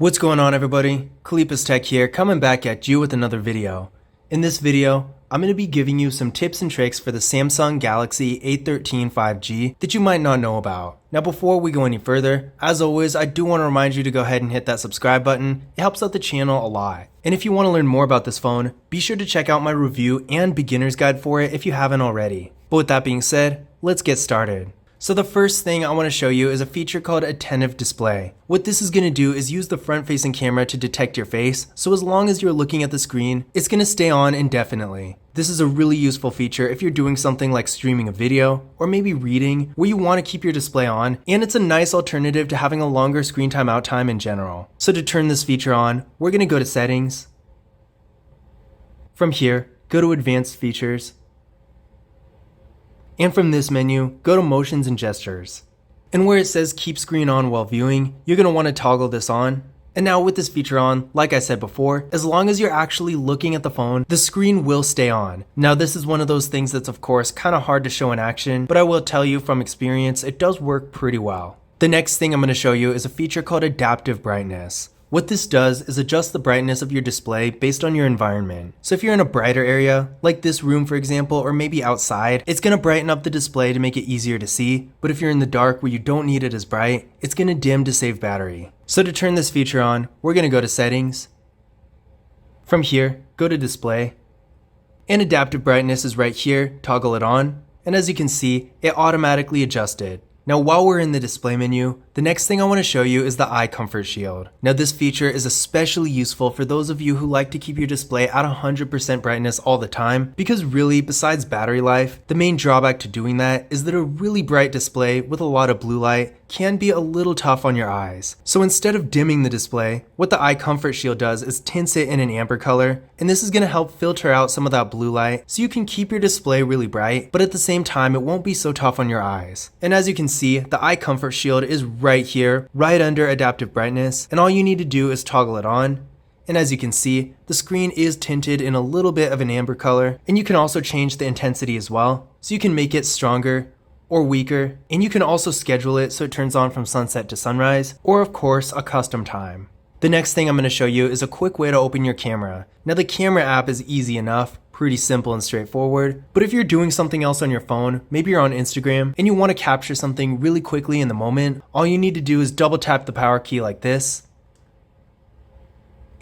What's going on, everybody? Kalipus Tech here, coming back at you with another video. In this video, I'm going to be giving you some tips and tricks for the Samsung Galaxy A13 5G that you might not know about. Now before we go any further, as always, I do want to remind you to go ahead and hit that subscribe button. It helps out the channel a lot. And if you want to learn more about this phone, be sure to check out my review and beginner's guide for it if you haven't already. But with that being said, let's get started. So the first thing I want to show you is a feature called attentive display. What this is going to do is use the front-facing camera to detect your face, so as long as you're looking at the screen, it's going to stay on indefinitely. This is a really useful feature if you're doing something like streaming a video, or maybe reading, where you want to keep your display on, and it's a nice alternative to having a longer screen timeout time in general. So to turn this feature on, we're going to go to Settings. From here, go to Advanced Features. And from this menu, go to Motions and Gestures. And where it says Keep Screen On While Viewing, you're going to want to toggle this on. And now with this feature on, like I said before, as long as you're actually looking at the phone, the screen will stay on. Now this is one of those things that's of course kind of hard to show in action, but I will tell you from experience, it does work pretty well. The next thing I'm going to show you is a feature called adaptive brightness. What this does is adjust the brightness of your display based on your environment. So if you're in a brighter area, like this room for example, or maybe outside, it's going to brighten up the display to make it easier to see. But if you're in the dark where you don't need it as bright, it's going to dim to save battery. So to turn this feature on, we're going to go to Settings. From here, go to Display. And adaptive brightness is right here, toggle it on. And as you can see, it automatically adjusted. Now while we're in the display menu, the next thing I want to show you is the eye comfort shield. Now this feature is especially useful for those of you who like to keep your display at 100% brightness all the time, because really, besides battery life, the main drawback to doing that is that a really bright display with a lot of blue light can be a little tough on your eyes. So instead of dimming the display, what the eye comfort shield does is tints it in an amber color, and this is going to help filter out some of that blue light so you can keep your display really bright, but at the same time it won't be so tough on your eyes. And as you can see, the eye comfort shield is right here, right under adaptive brightness, and all you need to do is toggle it on. And as you can see, the screen is tinted in a little bit of an amber color, and you can also change the intensity as well, so you can make it stronger or weaker, and you can also schedule it so it turns on from sunset to sunrise, or of course a custom time. The next thing I'm going to show you is a quick way to open your camera. Now the camera app is easy enough, pretty simple and straightforward, but if you're doing something else on your phone, maybe you're on Instagram and you want to capture something really quickly in the moment, all you need to do is double tap the power key like this.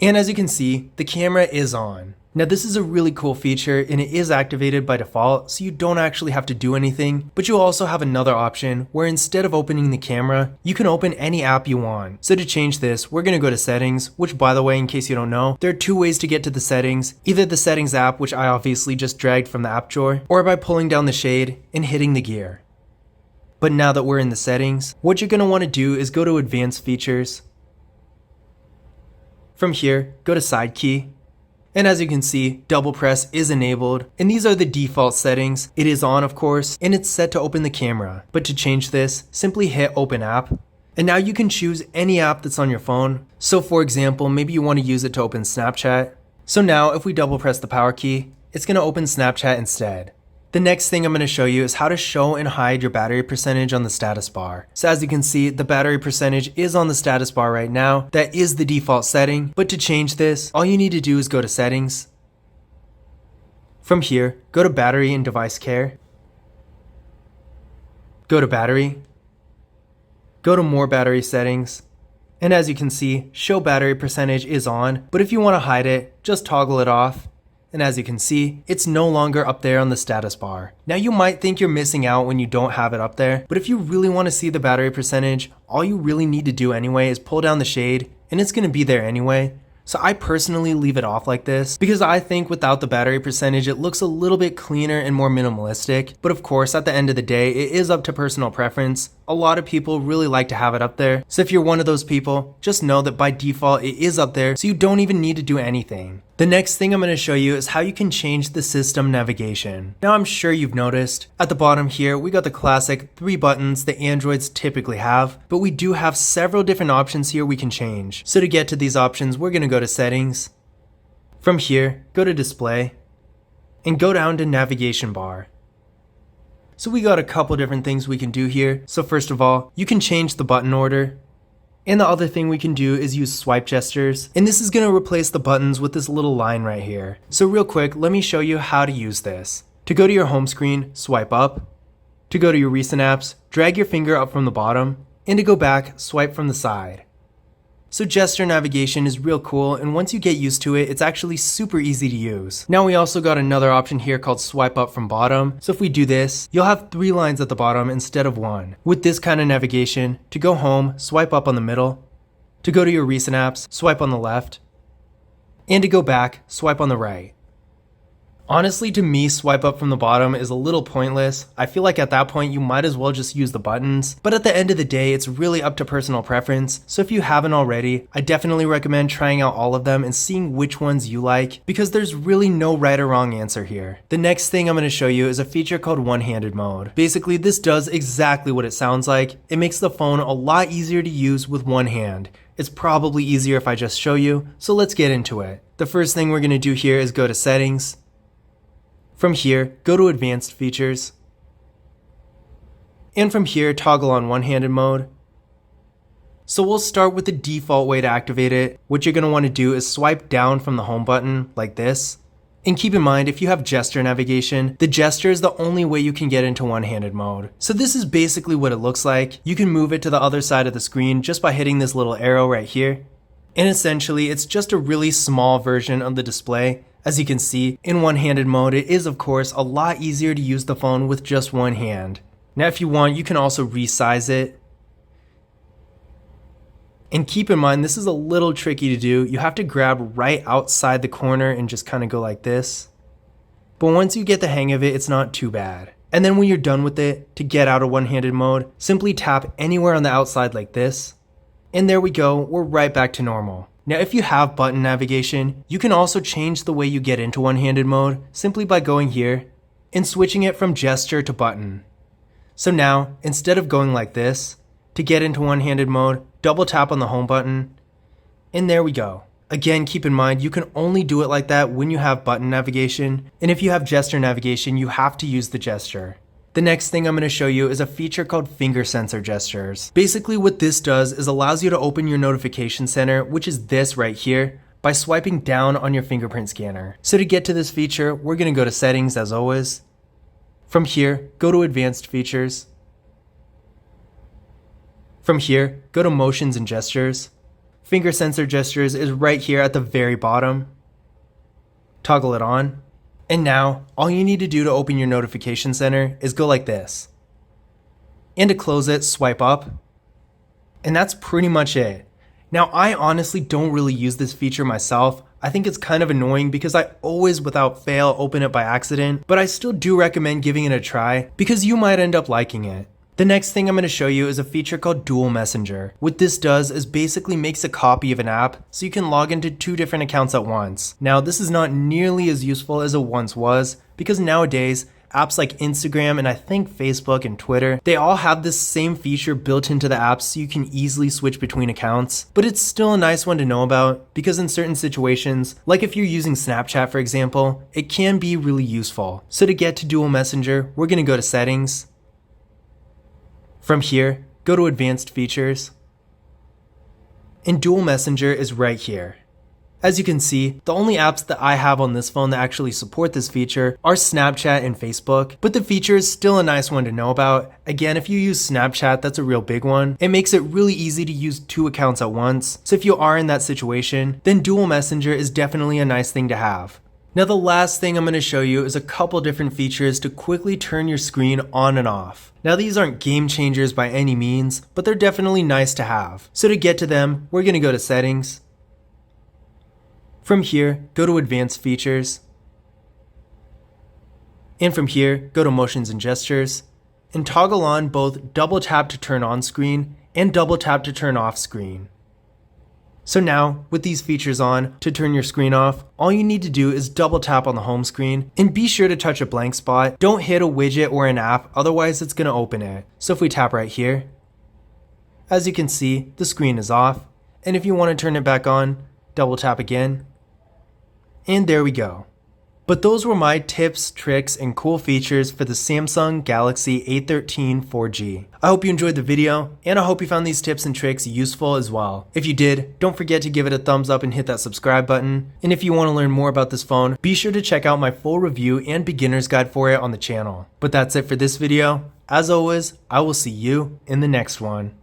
And as you can see, the camera is on. Now this is a really cool feature and it is activated by default, so you don't actually have to do anything, but you also have another option where instead of opening the camera, you can open any app you want. So to change this, we're going to go to Settings, which by the way, in case you don't know, there are two ways to get to the settings, either the Settings app, which I obviously just dragged from the app drawer, or by pulling down the shade and hitting the gear. But now that we're in the settings, what you're going to want to do is go to Advanced Features. From here, go to Side Key. And as you can see, double press is enabled, and these are the default settings. It is on, of course, and it's set to open the camera. But to change this, simply hit Open App. And now you can choose any app that's on your phone. So for example, maybe you want to use it to open Snapchat. So now if we double press the power key, it's going to open Snapchat instead. The next thing I'm going to show you is how to show and hide your battery percentage on the status bar. So as you can see, the battery percentage is on the status bar right now. That is the default setting, but to change this, all you need to do is go to Settings. From here, go to Battery and Device Care. Go to Battery. Go to More Battery Settings. And as you can see, Show Battery Percentage is on, but if you want to hide it, just toggle it off. And as you can see, it's no longer up there on the status bar. Now you might think you're missing out when you don't have it up there, but if you really want to see the battery percentage, all you really need to do anyway is pull down the shade, and it's going to be there anyway. So I personally leave it off like this because I think without the battery percentage, it looks a little bit cleaner and more minimalistic. But of course, at the end of the day, it is up to personal preference. A lot of people really like to have it up there. So if you're one of those people, just know that by default, it is up there, so you don't even need to do anything. The next thing I'm going to show you is how you can change the system navigation. Now I'm sure you've noticed, at the bottom here, we got the classic 3 buttons that Androids typically have, but we do have several different options here we can change. So to get to these options, we're going to go to Settings. From here, go to Display, and go down to Navigation Bar. So we got a couple different things we can do here. So first of all, you can change the button order. And the other thing we can do is use swipe gestures, and this is going to replace the buttons with this little line right here. So real quick, let me show you how to use this. To go to your home screen, swipe up. To go to your recent apps, drag your finger up from the bottom, and to go back, swipe from the side. So gesture navigation is real cool, and once you get used to it, it's actually super easy to use. Now we also got another option here called swipe up from bottom. So if we do this, you'll have 3 lines at the bottom instead of 1. With this kind of navigation, to go home, swipe up on the middle. To go to your recent apps, swipe on the left. And to go back, swipe on the right. Honestly, to me, swipe up from the bottom is a little pointless. I feel like at that point you might as well just use the buttons, but at the end of the day, it's really up to personal preference. So if you haven't already, I definitely recommend trying out all of them and seeing which ones you like, because there's really no right or wrong answer here. The next thing I'm going to show you is a feature called one-handed mode. Basically, this does exactly what it sounds like. It makes the phone a lot easier to use with one hand. It's probably easier if I just show you, so let's get into it. The first thing we're going to do here is go to settings. From here, go to advanced features. And from here, toggle on one-handed mode. So we'll start with the default way to activate it. What you're going to want to do is swipe down from the home button like this. And keep in mind, if you have gesture navigation, the gesture is the only way you can get into one-handed mode. So this is basically what it looks like. You can move it to the other side of the screen just by hitting this little arrow right here. And essentially, it's just a really small version of the display. As you can see, in one-handed mode, it is of course a lot easier to use the phone with just one hand. Now if you want, you can also resize it. And keep in mind, this is a little tricky to do. You have to grab right outside the corner and just kind of go like this. But once you get the hang of it, it's not too bad. And then when you're done with it, to get out of one-handed mode, simply tap anywhere on the outside like this. And there we go, we're right back to normal. Now if you have button navigation, you can also change the way you get into one-handed mode simply by going here and switching it from gesture to button. So now, instead of going like this, to get into one-handed mode, double tap on the home button, and there we go. Again, keep in mind, you can only do it like that when you have button navigation, and if you have gesture navigation, you have to use the gesture. The next thing I'm going to show you is a feature called finger sensor gestures. Basically what this does is allows you to open your notification center, which is this right here, by swiping down on your fingerprint scanner. So to get to this feature, we're going to go to settings as always. From here, go to advanced features. From here, go to motions and gestures. Finger sensor gestures is right here at the very bottom. Toggle it on. And now, all you need to do to open your notification center is go like this. And to close it, swipe up. And that's pretty much it. Now, I honestly don't really use this feature myself. I think it's kind of annoying because I always, without fail, open it by accident. But I still do recommend giving it a try because you might end up liking it. The next thing I'm going to show you is a feature called Dual Messenger. What this does is basically makes a copy of an app so you can log into 2 different accounts at once. Now this is not nearly as useful as it once was because nowadays apps like Instagram and I think Facebook and Twitter, they all have this same feature built into the apps so you can easily switch between accounts. But it's still a nice one to know about because in certain situations, like if you're using Snapchat for example, it can be really useful. So to get to Dual Messenger, we're going to go to settings. From here, go to advanced features. And Dual Messenger is right here. As you can see, the only apps that I have on this phone that actually support this feature are Snapchat and Facebook, but the feature is still a nice one to know about. Again, if you use Snapchat, that's a real big one. It makes it really easy to use 2 accounts at once, so if you are in that situation, then Dual Messenger is definitely a nice thing to have. Now the last thing I'm going to show you is a couple different features to quickly turn your screen on and off. Now these aren't game changers by any means, but they're definitely nice to have. So to get to them, we're going to go to settings. From here, go to advanced features. And from here, go to motions and gestures. And toggle on both double tap to turn on screen and double tap to turn off screen. So now, with these features on, to turn your screen off, all you need to do is double tap on the home screen and be sure to touch a blank spot. Don't hit a widget or an app, otherwise it's going to open it. So if we tap right here, as you can see, the screen is off. And if you want to turn it back on, double tap again. And there we go. But those were my tips, tricks, and cool features for the Samsung Galaxy A13 4G. I hope you enjoyed the video, and I hope you found these tips and tricks useful as well. If you did, don't forget to give it a thumbs up and hit that subscribe button. And if you want to learn more about this phone, be sure to check out my full review and beginner's guide for it on the channel. But that's it for this video. As always, I will see you in the next one.